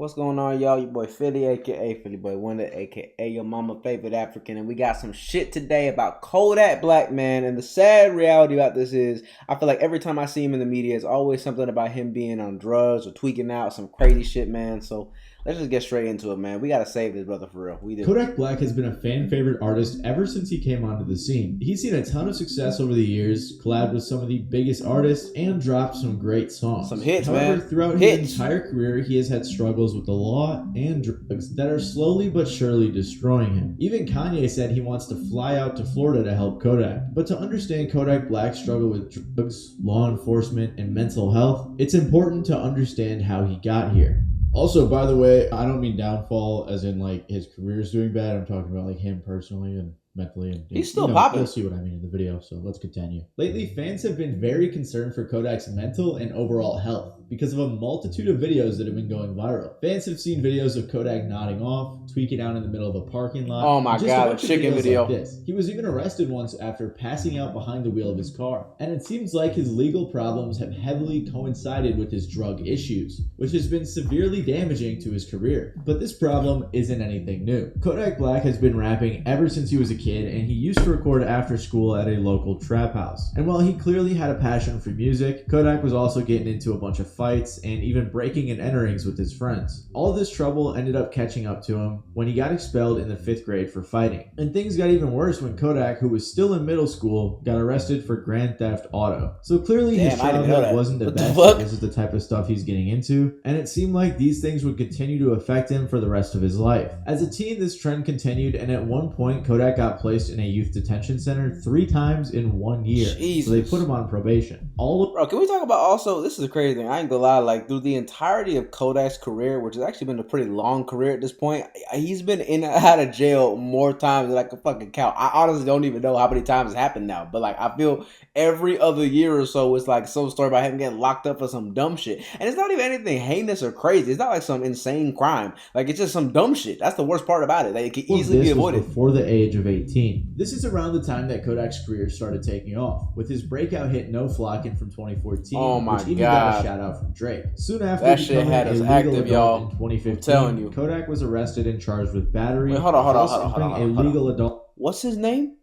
What's going on, y'all? Your boy Philly, aka Philly Boy Wonder, aka your mama favorite African, and we got some shit today about Kodak Black, man. And the sad reality about this is, I feel like every time I see him in the media, it's always something about him being on drugs or tweaking out some crazy shit, man. So let's just get straight into it, man. We gotta save this brother for real. We do. Kodak Black has been a fan favorite artist ever since he came onto the scene. He's seen a ton of success over the years, collabed with some of the biggest artists, and dropped some great songs. Some hits, However, man. throughout his entire career, he has had struggles with the law and drugs that are slowly but surely destroying him. Even Kanye said he wants to fly out to Florida to help Kodak. But to understand Kodak Black's struggle with drugs, law enforcement, and mental health, it's important to understand how he got here. Also, by the way, I don't mean downfall as in like his career is doing bad. I'm talking about like him personally and mentally. And he's still popping. You'll see what I mean in the video, so let's continue. Lately, fans have been very concerned for Kodak's mental and overall health because of a multitude of videos that have been going viral. Fans have seen videos of Kodak nodding off, tweaking out in the middle of a parking lot. Oh my god, the chicken video. Like this. He was even arrested once after passing out behind the wheel of his car. And it seems like his legal problems have heavily coincided with his drug issues, which has been severely damaging to his career. But this problem isn't anything new. Kodak Black has been rapping ever since he was a kid, and he used to record after school at a local trap house. And while he clearly had a passion for music, Kodak was also getting into a bunch of fights and even breaking and enterings with his friends. All this trouble ended up catching up to him when he got expelled in the 5th grade for fighting. And things got even worse when Kodak, who was still in middle school, got arrested for grand theft auto. So clearly his childhood wasn't the best. This is the type of stuff he's getting into, and it seemed like these things would continue to affect him for the rest of his life. As a teen, this trend continued, and at one point Kodak got placed in a youth detention center 3 times in 1 year. Jesus. So they put him on probation. Bro, can we talk about also, this is a crazy thing, I ain't gonna lie, like through the entirety of Kodak's career, which has actually been a pretty long career at this point, he's been in and out of jail more times than I can fucking count. I honestly don't even know how many times it's happened now, but like I feel every other year or so it's like some story about him getting locked up for some dumb shit. And it's not even anything heinous or crazy. It's not like some insane crime. Like it's just some dumb shit. That's the worst part about it. Like, it can easily be avoided. Before the age of 18. This is around the time that Kodak's career started taking off, with his breakout hit No Flockin' from 2014, which even got a shout out from Drake. Soon after that shit had us active, y'all. In 2015, I'm telling you. Kodak was arrested and charged with battery. Wait, hold on. Illegal adult. What's his name?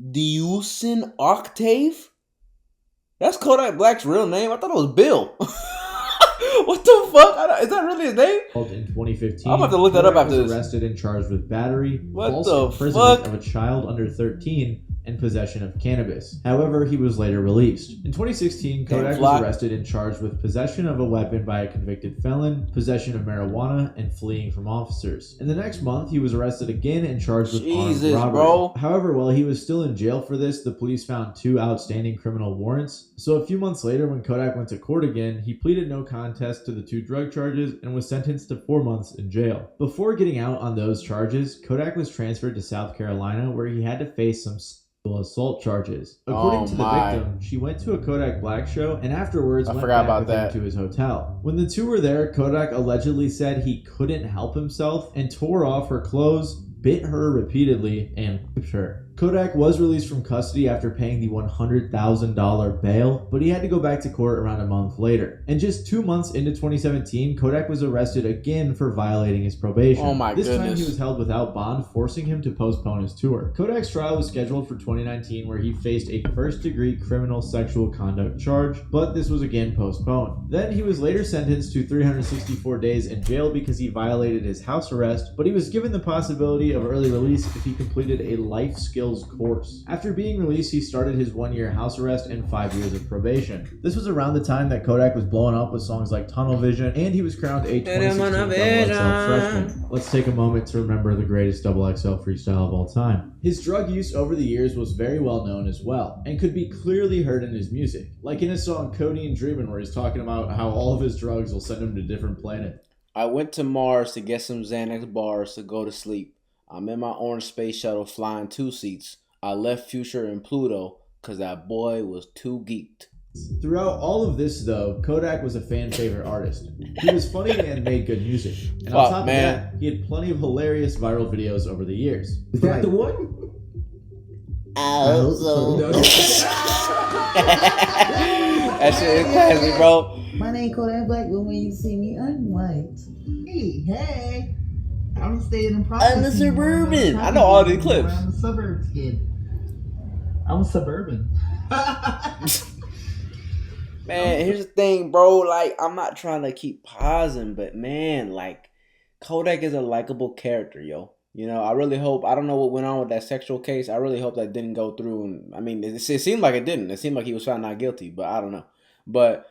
Deucin Octave? That's Kodak Black's real name? I thought it was Bill. What the fuck? Is that really his name? In 2015, I'm about to look that up after this. Arrested and charged with battery, false imprisonment of a child under 13, and possession of cannabis. However, he was later released. In 2016, Kodak was arrested and charged with possession of a weapon by a convicted felon, possession of marijuana, and fleeing from officers. In the next month, he was arrested again and charged with armed robbery. Bro. However, while he was still in jail for this, the police found 2 outstanding criminal warrants. So a few months later, when Kodak went to court again, he pleaded no contest to the 2 drug charges and was sentenced to 4 months in jail. Before getting out on those charges, Kodak was transferred to South Carolina, where he had to face some assault charges. According to the victim, she went to a Kodak Black show and afterwards went back with him to his hotel. When the 2 were there, Kodak allegedly said he couldn't help himself and tore off her clothes, bit her repeatedly, and raped her. Kodak was released from custody after paying the $100,000 bail, but he had to go back to court around a month later. And just 2 months into 2017, Kodak was arrested again for violating his probation. Oh my goodness. This time he was held without bond, forcing him to postpone his tour. Kodak's trial was scheduled for 2019, where he faced a first-degree criminal sexual conduct charge, but this was again postponed. Then he was later sentenced to 364 days in jail because he violated his house arrest, but he was given the possibility of early release if he completed a life skills course. After being released, he started his 1-year house arrest and 5 years of probation. This was around the time that Kodak was blowing up with songs like Tunnel Vision, and he was crowned a 2016 XXL freshman. Let's take a moment to remember the greatest XXL freestyle of all time. His drug use over the years was very well known as well, and could be clearly heard in his music, like in his song Codeine Dreamin', where he's talking about how all of his drugs will send him to different planets. I went to Mars to get some Xanax bars to go to sleep. I'm in my orange space shuttle flying 2 seats. I left Future and Pluto because that boy was too geeked. Throughout all of this, though, Kodak was a fan favorite artist. He was funny and made good music. And on top of that, he had plenty of hilarious viral videos over the years. Is that the one? I hope so. That shit is classic, bro. My name Kodak Black, but when you see me, I'm white. Hey, I'm staying in Providence. I'm a suburban. I know all these clips. I'm a suburbs kid. I'm suburban. Man, here's the thing, bro. Like, I'm not trying to keep pausing, but man, like, Kodak is a likable character, yo. You know, I really hope. I don't know what went on with that sexual case. I really hope that didn't go through. And I mean, it seemed like it didn't. It seemed like he was found not guilty, but I don't know. But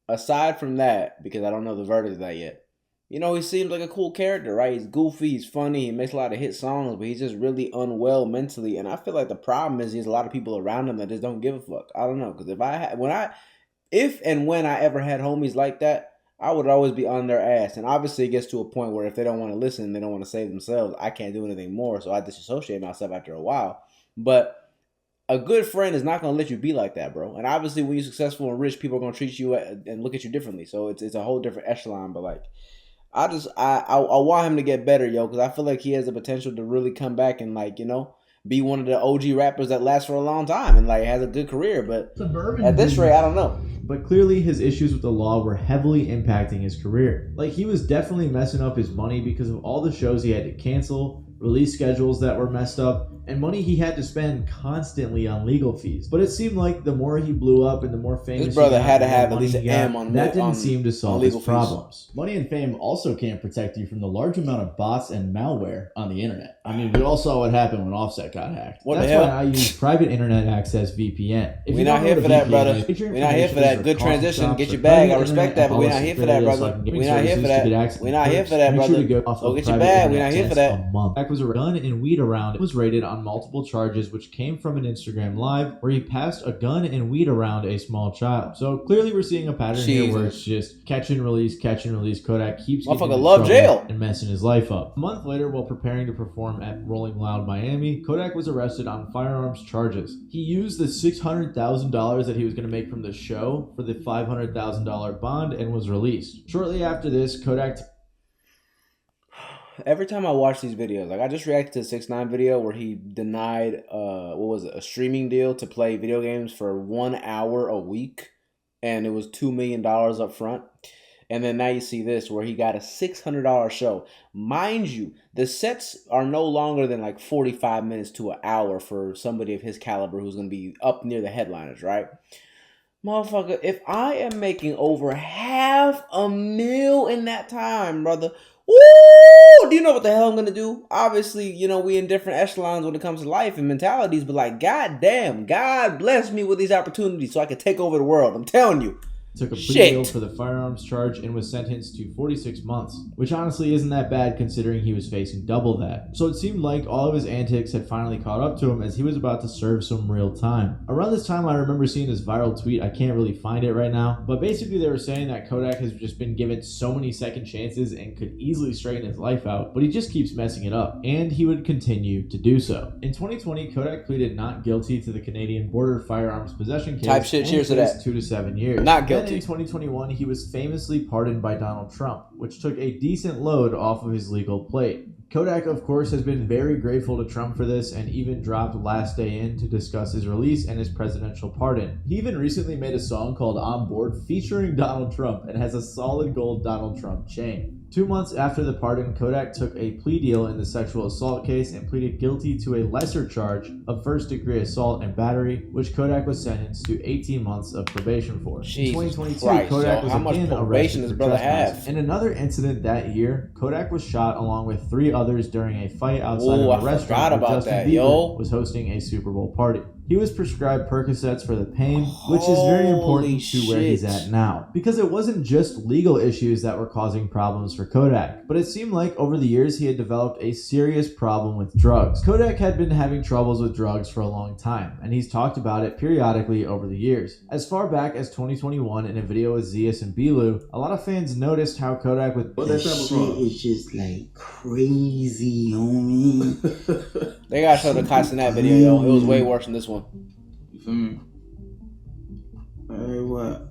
aside from that, because I don't know the verdict of that yet, you know, he seems like a cool character, right? He's goofy, he's funny, he makes a lot of hit songs, but he's just really unwell mentally. And I feel like the problem is there's a lot of people around him that just don't give a fuck. I don't know, because if and when I ever had homies like that, I would always be on their ass. And obviously, it gets to a point where if they don't want to listen, they don't want to save themselves, I can't do anything more. So I disassociate myself after a while. But a good friend is not going to let you be like that, bro. And obviously, when you're successful and rich, people are going to treat you and look at you differently. So it's a whole different echelon. But like, I want him to get better, yo, because I feel like he has the potential to really come back and, like, you know, be one of the OG rappers that lasts for a long time and like has a good career. But at this rate, I don't know. But clearly his issues with the law were heavily impacting his career. Like, he was definitely messing up his money because of all the shows he had to cancel, release schedules that were messed up, and money he had to spend constantly on legal fees. But it seemed like the more he blew up and the more famous his brother he got, had to have at least an M on that didn't seem to solve his problems. Fees. Money and fame also can't protect you from the large amount of bots and malware on the internet. I mean, we all saw what happened when Offset got hacked. That's why I use private internet access VPN. We're not here for that, brother. We're not here for that. Good transition. Get your bag. I respect that, but we're not here for that, brother. We're not here for that. We're not here for that, brother. Go get your bag. We're not here for that. Kodak was a gun and weed around. It was raided on multiple charges, which came from an Instagram live where he passed a gun and weed around a small child. So clearly we're seeing a pattern here where it's just catch and release. Kodak keeps getting into trouble jail and messing his life up. A month later, while preparing to perform at Rolling Loud Miami, Kodak was arrested on firearms charges. He used the $600,000 that he was going to make from the show for the $500,000 bond and was released. Shortly after this, Kodak... Every time I watch these videos, like I just reacted to the 6ix9ine video where he denied a streaming deal to play video games for 1 hour a week, and it was $2 million up front. And then now you see this where he got a $600 show. Mind you, the sets are no longer than like 45 minutes to an hour for somebody of his caliber who's going to be up near the headliners, right? Motherfucker, if I am making over $500,000 in that time, brother, woo! Do you know what the hell I'm gonna do? Obviously, you know, we in different echelons when it comes to life and mentalities, but like, goddamn, God bless me with these opportunities so I can take over the world. I'm telling you. Took a plea deal for the firearms charge and was sentenced to 46 months, which honestly isn't that bad considering he was facing double that. So it seemed like all of his antics had finally caught up to him as he was about to serve some real time. Around this time, I remember seeing this viral tweet. I can't really find it right now, but basically they were saying that Kodak has just been given so many second chances and could easily straighten his life out, but he just keeps messing it up, and he would continue to do so. In 2020, Kodak pleaded not guilty to the Canadian border firearms possession case. Type shit, cheers to that. 2 to 7 years. Not guilty. Then in 2021, he was famously pardoned by Donald Trump, which took a decent load off of his legal plate. Kodak, of course, has been very grateful to Trump for this and even dropped Last Day In to discuss his release and his presidential pardon. He even recently made a song called On Board featuring Donald Trump and has a solid gold Donald Trump chain. 2 months after the pardon, Kodak took a plea deal in the sexual assault case and pleaded guilty to a lesser charge of first-degree assault and battery, which Kodak was sentenced to 18 months of probation for. Jesus in 2022, Christ, Kodak was how much again probation arrested does for brother trespassing. have? In another incident that year, Kodak was shot along with 3 others during a fight outside of a restaurant where Justin Bieber was hosting a Super Bowl party. He was prescribed Percocets for the pain, which is very important to where he's at now. Because it wasn't just legal issues that were causing problems for Kodak, but it seemed like over the years he had developed a serious problem with drugs. Kodak had been having troubles with drugs for a long time, and he's talked about it periodically over the years. As far back as 2021 in a video with Zeus and Bilu, a lot of fans noticed how Kodak would... That shit is just like crazy, homie. They gotta show the cuts in that video, yo. It was way worse than this one. You feel me? Hey, what?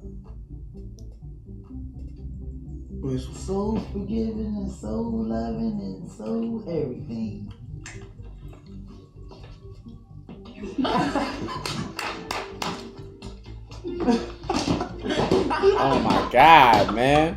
Was so forgiving and so loving and so everything. Oh my God, man.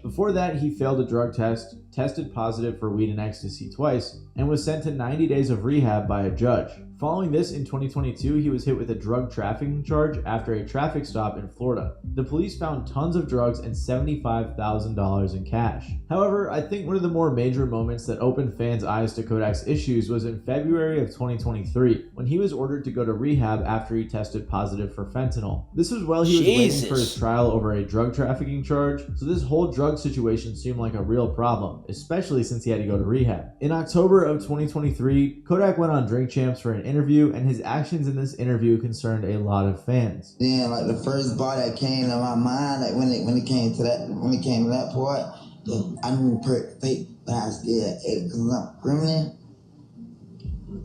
Before that, he failed a drug test, tested positive for weed and ecstasy twice, and was sent to 90 days of rehab by a judge. Following this, in 2022, he was hit with a drug trafficking charge after a traffic stop in Florida. The police found tons of drugs and $75,000 in cash. However, I think one of the more major moments that opened fans' eyes to Kodak's issues was in February of 2023, when he was ordered to go to rehab after he tested positive for fentanyl. This was while he was waiting for his trial over a drug trafficking charge, so this whole drug situation seemed like a real problem, especially since he had to go to rehab. In October of 2023, Kodak went on Drink Champs for an interview, and his actions in this interview concerned a lot of fans. Then, like, the first bar that came to my mind, like, when it came to that part, I knew perk fake, but I still ate it because I'm criminal.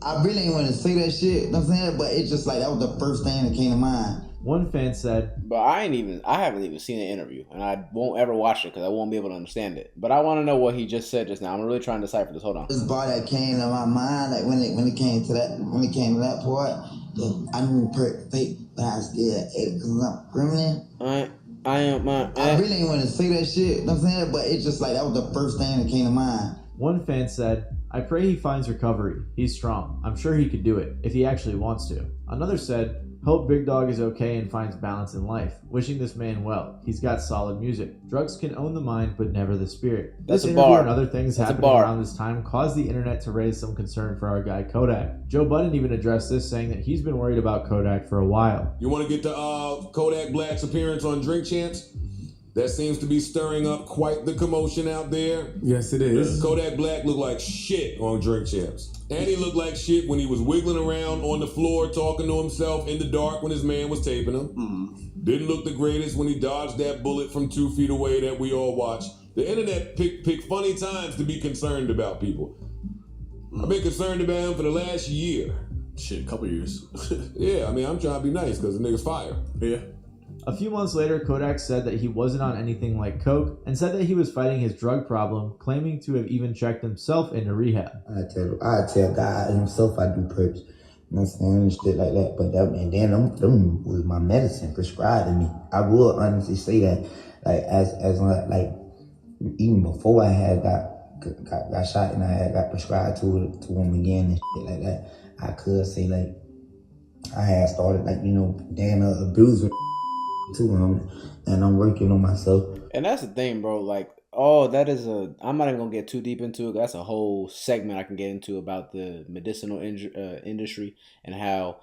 I really ain't want to say that shit, you know what I'm saying? But it's just like, that was the first thing that came to mind. One fan said, "But I haven't even seen the interview, and I won't ever watch it because I won't be able to understand it. But I want to know what he just said just now. I'm really trying to decipher this. Hold on." This bar that came to my mind, like, when it came to that part, I knew perk fake, but I still ate it because I'm criminal. I really ain't want to say that shit, you know what I'm saying? But it's just like, that was the first thing that came to mind. One fan said, "I pray he finds recovery. He's strong. I'm sure he could do it, if he actually wants to." Another said, "Hope Big Dog is okay and finds balance in life. Wishing this man well. He's got solid music. Drugs can own the mind, but never the spirit." That's this a interview bar. and other things That's a happening bar. around this time caused the internet to raise some concern for our guy Kodak. Joe Budden even addressed this, saying that he's been worried about Kodak for a while. You want to get the Kodak Black's appearance on Drink Champs? That seems to be stirring up quite the commotion out there. Yes, it is. Kodak Black looked like shit on Drink Champs. And he looked like shit when he was wiggling around on the floor talking to himself in the dark when his man was taping him. Didn't look the greatest when he dodged that bullet from 2 feet away that we all watched. The internet pick funny times to be concerned about people. I've been concerned about him for the last year. Shit, a couple years. Yeah, I mean, I'm trying to be nice because the nigga's fire. Yeah. A few months later, Kodak said that he wasn't on anything like coke and said that he was fighting his drug problem, claiming to have even checked himself into rehab. I tell God himself I do perks, you know what I'm saying, and shit like that. But them was my medicine prescribed to me. I would honestly say that, like, as even before I had got shot and I had got prescribed to him again and shit like that, I could say, like, I had started, like, you know, damn abusing to him, and I'm working on myself. And that's the thing, bro. Like, I'm not even gonna get too deep into it. That's a whole segment I can get into about the medicinal industry and how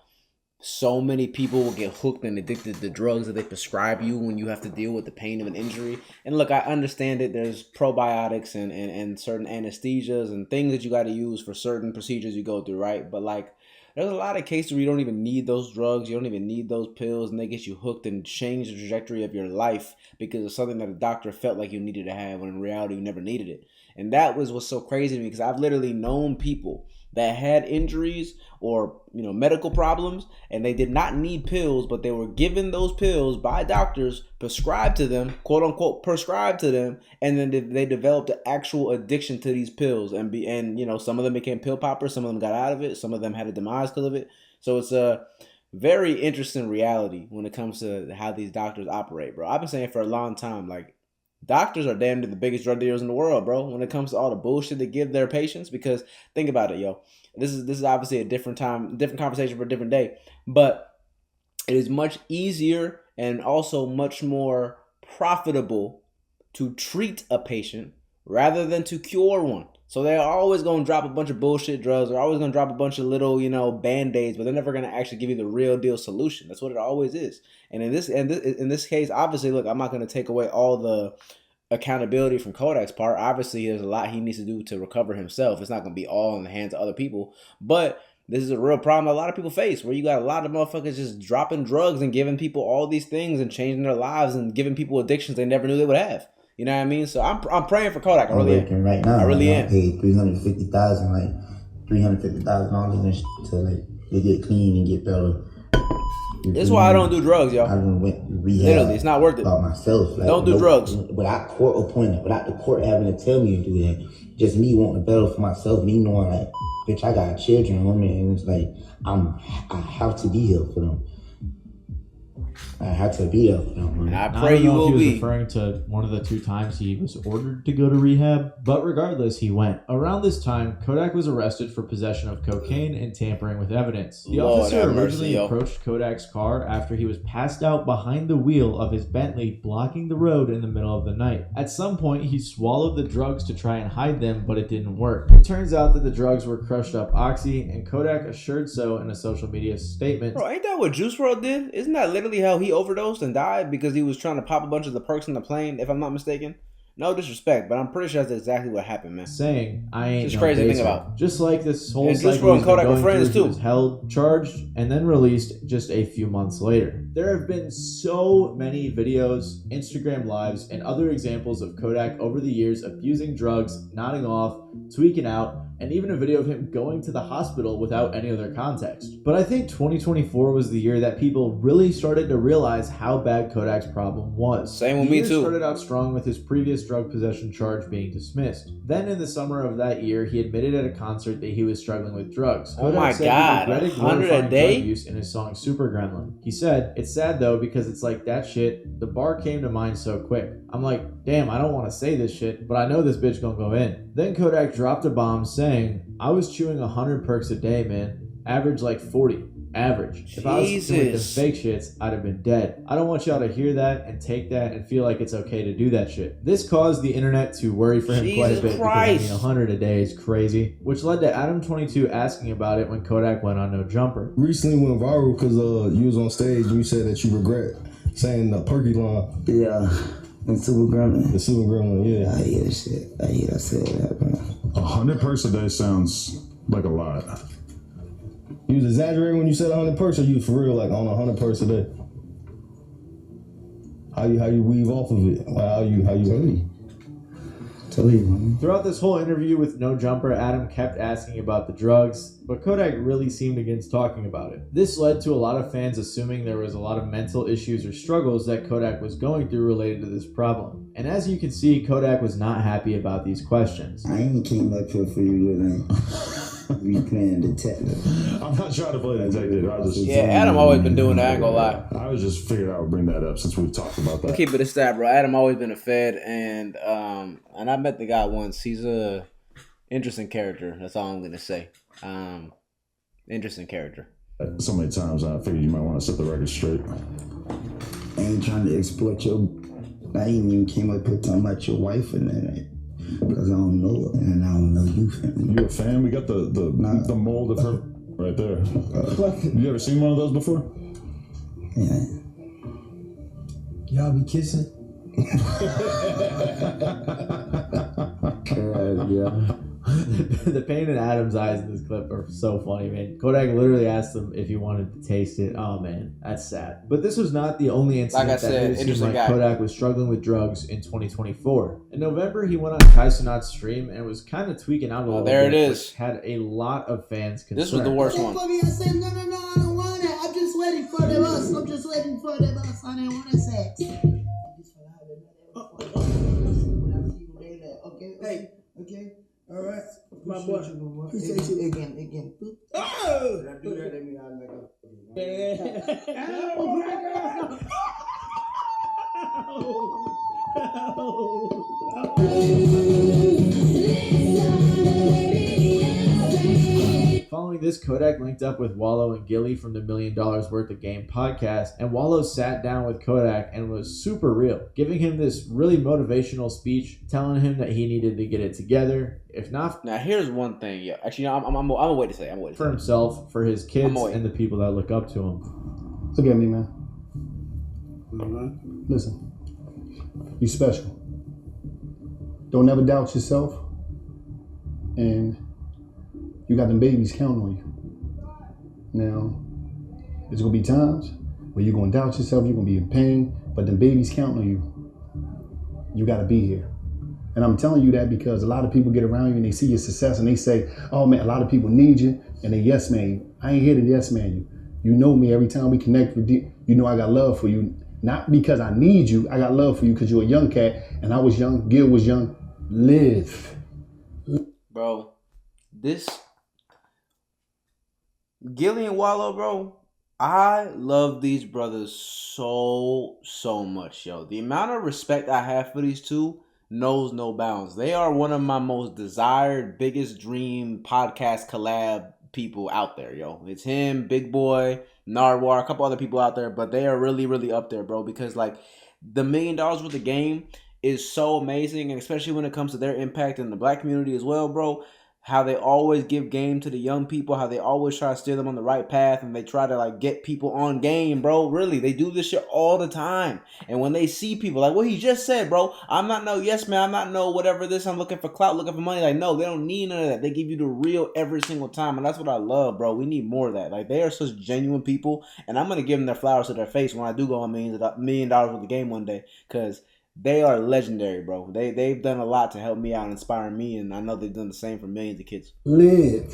so many people will get hooked and addicted to drugs that they prescribe you when you have to deal with the pain of an injury. And look, I understand it. There's probiotics and certain anesthesias and things that you got to use for certain procedures you go through, right? But like, there's a lot of cases where you don't even need those drugs, you don't even need those pills, and they get you hooked and change the trajectory of your life because of something that a doctor felt like you needed to have when in reality you never needed it. And that was what's so crazy to me because I've literally known people that had injuries or, you know, medical problems, and they did not need pills, but they were given those pills by doctors, prescribed to them, quote unquote, prescribed to them, and then they developed an actual addiction to these pills, and you know, some of them became pill poppers, some of them got out of it, some of them had a demise because of it. So it's a very interesting reality when it comes to how these doctors operate, bro. I've been saying for a long time, like, doctors are damn near the biggest drug dealers in the world, bro, when it comes to all the bullshit they give their patients. Because think about it, yo. This is obviously a different time, different conversation for a different day. But it is much easier and also much more profitable to treat a patient rather than to cure one. So they're always going to drop a bunch of bullshit drugs. They're always going to drop a bunch of little, you know, band-aids, but they're never going to actually give you the real deal solution. That's what it always is. And in this case, obviously, look, I'm not going to take away all the accountability from Kodak's part. Obviously, there's a lot he needs to do to recover himself. It's not going to be all in the hands of other people. But this is a real problem a lot of people face, where you got a lot of motherfuckers just dropping drugs and giving people all these things and changing their lives and giving people addictions they never knew they would have. You know what I mean? So I'm praying for Kodak. I really am. Right now, I really am. am. I paid $350,000 and shit to, like, to get clean and get better. That's why I don't do drugs, yo. I done went to rehab. Literally, it's not worth it. By myself. Like, Don't do drugs. Without court appointment, without the court having to tell me to do that. Just me wanting better for myself, me knowing, like, bitch, I got children on me, and it's like I have to be here for them. I have to be there for them, man. I Now, pray I don't you know if will he was be. referring to one of the 2 times he was ordered to go to rehab, but regardless, he went. Around this time, Kodak was arrested for possession of cocaine and tampering with evidence. The Lord officer have mercy, originally yo. approached Kodak's car after he was passed out behind the wheel of his Bentley, blocking the road in the middle of the night. At some point, he swallowed the drugs to try and hide them, but it didn't work. It turns out that the drugs were crushed up oxy, and Kodak assured so in a social media statement. Bro, ain't that what Juice WRLD did? Isn't that literally how he overdosed and died because he was trying to pop a bunch of the perks in the plane, if I'm not mistaken? No disrespect, but I'm pretty sure that's exactly what happened, man. Saying, I ain't Just no crazy to think baser. about. Just like this whole And Juice cycle WRLD and he's been Kodak were going friends, through, he too. was held, charged, and then released just a few months later. There have been so many videos, Instagram lives, and other examples of Kodak over the years abusing drugs, nodding off, tweaking out, and even a video of him going to the hospital without any other context. But I think 2024 was the year that people really started to realize how bad Kodak's problem was. Same with The me, year too. started out strong with his previous drug possession charge being dismissed. Then in the summer of that year, he admitted at a concert that he was struggling with drugs. Oh my said God, he regretted 100 a glorifying day? drug use in his song Super Gremlin. He said, "It's sad though because it's like that shit, the bar came to mind so quick. I'm like, damn, I don't want to say this shit, but I know this bitch gonna go in." Then Kodak dropped a bomb saying, "I was chewing 100 perks a day, man. Average like 40. Average. If I was doing the Jesus. fake shits, I'd have been dead. I don't want y'all to hear that and take that and feel like it's okay to do that shit." This caused the internet to worry for him quite a Jesus bit Christ. because 100 a day is crazy, which led to Adam22 asking about it when Kodak went on No Jumper. Recently went viral because you was on stage and you said that you regret saying the perky line. Yeah, and Super Gremlin. The super gremlin, yeah. I hear that shit. I hear that said that, man. 100 perks a day sounds like a lot. You was exaggerating when you said 100 perks, or you for real like on 100 perks a day? How you weave off of it? Like, how you? Tell you, man. Throughout this whole interview with No Jumper, Adam kept asking about the drugs, but Kodak really seemed against talking about it. This led to a lot of fans assuming there was a lot of mental issues or struggles that Kodak was going through related to this problem. And as you can see, Kodak was not happy about these questions. I ain't came up here for you to be playing detective. I'm not trying to play detective. Yeah, Adam always been doing that, I ain't gonna lie. I was just figured I would bring that up since we've talked about that. Keep it a stat, bro. Adam always been a Fed, and I met the guy once. He's a interesting character. That's all I'm gonna say. Interesting character. So many times I figured you might want to set the record straight. I ain't trying to exploit your. I ain't even came up here talking about your wife and that. Because I don't know her and I don't know you, family. You a fan? We got the mold of her right there. You ever seen one of those before? Yeah. Y'all be kissing? Yeah. The pain in Adam's eyes in this clip are so funny, man. Kodak literally asked him if he wanted to taste it. Oh man, that's sad. But this was not the only incident Like I that said, made it seem interesting like guy. Kodak was struggling with drugs in 2024. In November, he went on Kai Cenat's stream and was kind of tweaking out a little there bit, it is. which had a lot of fans concerned. This was the worst one. For me, I said, no, I don't want it. I'm just waiting for the bus. I'm just waiting for the bus. I didn't want to sex. Okay, hey, okay, all right. My boy, appreciate you again. Oh! Did I do that? That mean I like Following this, Kodak linked up with Wallow and Gilly from the $1 Million Worth of Game podcast, and Wallow sat down with Kodak and was super real, giving him this really motivational speech, telling him that he needed to get it together, if not Now here's one thing, yeah. Actually, no, I'm gonna wait to say. I'm gonna wait to for say. himself, for his kids, I'm away. and the people that look up to him. Look at me, man. Listen, you special. Don't ever doubt yourself, and you got them babies counting on you. Now, there's gonna be times where you're gonna doubt yourself, you're gonna be in pain, but them babies counting on you. You gotta be here. And I'm telling you that because a lot of people get around you and they see your success and they say, oh man, a lot of people need you, and they yes man you. I ain't here to yes man you. You know me, every time we connect with you, you know I got love for you. Not because I need you, I got love for you because you're a young cat and I was young, Gil was young. Live. Bro, this Gillian Wallow, bro, I love these brothers so much, yo. The amount of respect I have for these two knows no bounds. They are one of my most desired, biggest dream podcast collab people out there, yo. It's him, Big Boy, Narwhal, a couple other people out there, but they are really up there, bro, because like the $1 million worth of game is so amazing, and especially when it comes to their impact in the black community as well, bro. How they always give game to the young people, how they always try to steer them on the right path, and they try to like get people on game, bro. Really, they do this shit all the time. And when they see people like what he just said, bro, I'm not no yes man, I'm not no whatever this, I'm looking for clout, looking for money. Like, no, they don't need none of that. They give you the real every single time, and that's what I love, bro. We need more of that. Like, they are such genuine people, and I'm gonna give them their flowers to their face when I do go on $1 million with the game one day, because they are legendary, bro. They've done a lot to help me out, inspire me, and I know they've done the same for millions of kids. Live.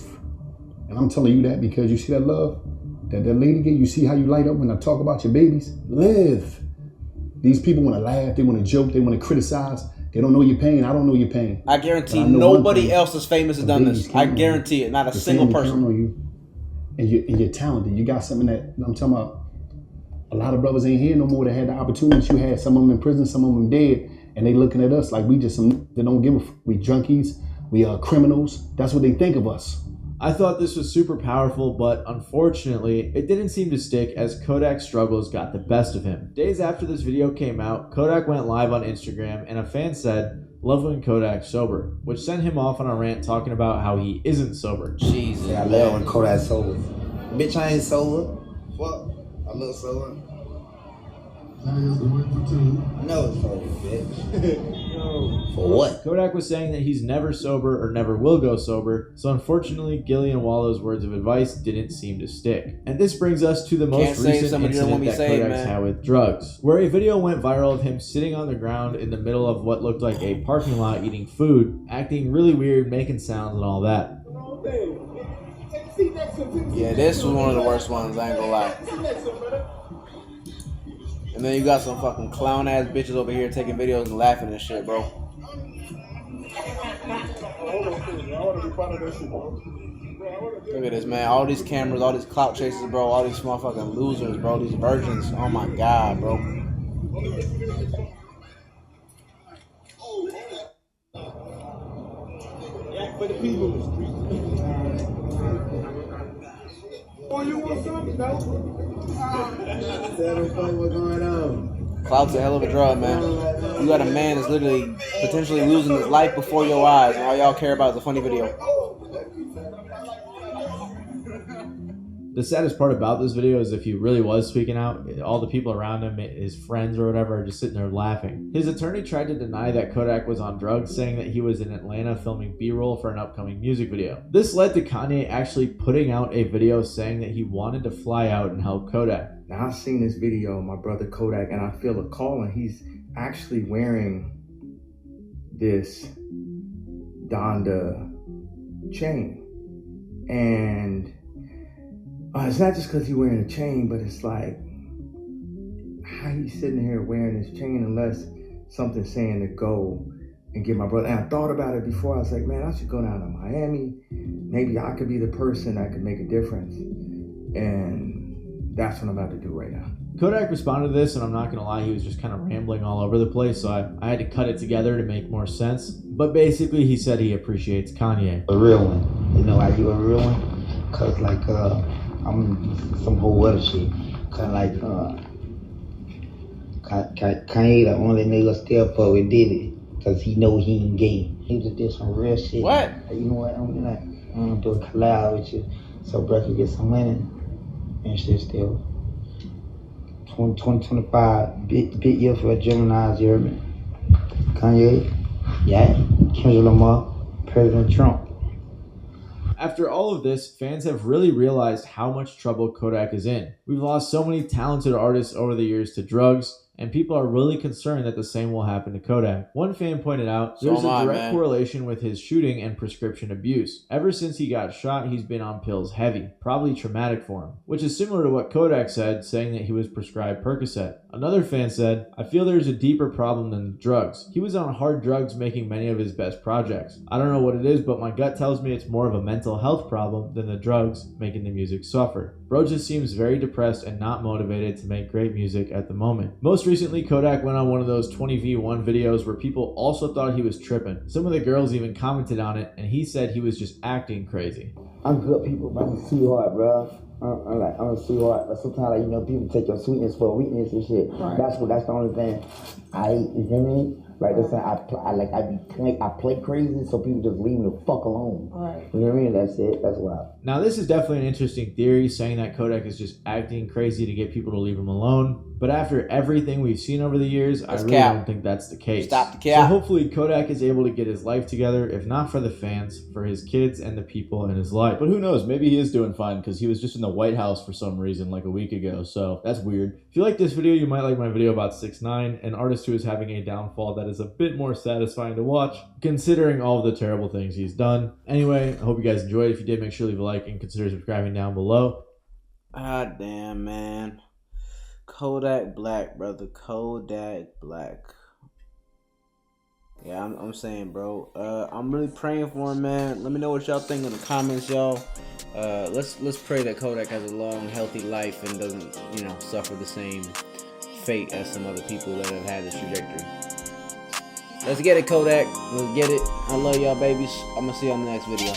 And I'm telling you that because you see that love that lady gave. You see how you light up when I talk about your babies? Live. These people want to laugh, they want to joke, they want to criticize. They don't know your pain. I don't know your pain. I guarantee nobody else as famous has done this. I guarantee it. Not a single person. On you. And you're talented. You got something that I'm talking about. A lot of brothers ain't here no more that had the opportunities you had. Some of them in prison, some of them dead. And they looking at us like we just some that don't give a we junkies, we are criminals. That's what they think of us. I thought this was super powerful, but unfortunately, it didn't seem to stick as Kodak's struggles got the best of him. Days after this video came out, Kodak went live on Instagram, and a fan said, "Love when Kodak's sober," which sent him off on a rant talking about how he isn't sober. Jesus, yeah, I love when Kodak's sober. Bitch, I ain't sober. Fuck, I look sober. No, it's sober, bitch. For what? Kodak was saying that he's never sober or never will go sober, so unfortunately, Gillian Wallow's words of advice didn't seem to stick. And this brings us to the most recent incident that Kodak's had with drugs, where a video went viral of him sitting on the ground in the middle of what looked like a parking lot eating food, acting really weird, making sounds and all that. Yeah, this was one of the worst ones, I ain't gonna lie. And then you got some fucking clown ass bitches over here taking videos and laughing and shit, bro. Look at this, man. All these cameras, all these clout chasers, bro. All these motherfucking losers, bro. These virgins. Oh my god, bro. For the people. Oh, you want something, though? Tell them what's going on. Clout's a hell of a drug, man. You got a man that's literally potentially losing his life before your eyes, and all y'all care about is a funny video. The saddest part about this video is if he really was speaking out, all the people around him, his friends or whatever, are just sitting there laughing. His attorney tried to deny that Kodak was on drugs, saying that he was in Atlanta filming B-roll for an upcoming music video. This led to Kanye actually putting out a video saying that he wanted to fly out and help Kodak. Now, I've seen this video of my brother Kodak, and I feel a call, and he's actually wearing this Donda chain. And it's not just because he's wearing a chain, but it's like, how he's sitting here wearing this chain unless something's saying to go and get my brother. And I thought about it before. I was like, man, I should go down to Miami. Maybe I could be the person that could make a difference. And that's what I'm about to do right now. Kodak responded to this, and I'm not going to lie, he was just kind of rambling all over the place, so I had to cut it together to make more sense. But basically, he said he appreciates Kanye. A real one. You know why you a real one? Because, like, I'm some whole other shit. Cause like Kanye the only nigga still fuck with Diddy, cause he know he ain't gay. He just did some real shit. What? You know what? I'm gonna do a collab with you, so bro can get some money and shit still. 2025, big year for Gemini's, you heard me? Kanye, yeah, Kendrick Lamar, President Trump. After all of this, fans have really realized how much trouble Kodak is in. We've lost so many talented artists over the years to drugs, and people are really concerned that the same will happen to Kodak. One fan pointed out, So there's am a I, direct man. correlation with his shooting and prescription abuse. Ever since he got shot, he's been on pills heavy, probably traumatic for him, which is similar to what Kodak said, saying that he was prescribed Percocet. Another fan said, I feel there's a deeper problem than the drugs. He was on hard drugs making many of his best projects. I don't know what it is, but my gut tells me it's more of a mental health problem than the drugs making the music suffer. Bro just seems very depressed and not motivated to make great music at the moment. Most recently, Kodak went on one of those 20v1 videos where people also thought he was tripping. Some of the girls even commented on it, and he said he was just acting crazy. I'm good people, but I'm a sweetheart, bro. I'm a sweetheart, but sometimes, like, people take your sweetness for weakness and shit. Right. That's the only thing I hate. You hear me? Like this, I play crazy, so people just leave me the fuck alone. Right. You hear me? That's it. That's why. Now, this is definitely an interesting theory, saying that Kodak is just acting crazy to get people to leave him alone. But after everything we've seen over the years, I really don't think that's the case. Stop the cap. So hopefully Kodak is able to get his life together, if not for the fans, for his kids and the people in his life. But who knows? Maybe he is doing fine because he was just in the White House for some reason like a week ago. So that's weird. If you like this video, you might like my video about 6ix9ine, an artist who is having a downfall that is a bit more satisfying to watch, considering all of the terrible things he's done. Anyway, I hope you guys enjoyed. If you did, make sure to leave a like and consider subscribing down below. God damn, man. Kodak Black, brother. Kodak Black. Yeah, I'm saying, bro. I'm really praying for him, man. Let me know what y'all think in the comments, y'all. Let's pray that Kodak has a long, healthy life and doesn't, suffer the same fate as some other people that have had this trajectory. Let's get it, Kodak. Let's get it. I love y'all, babies. I'm gonna see y'all in the next video.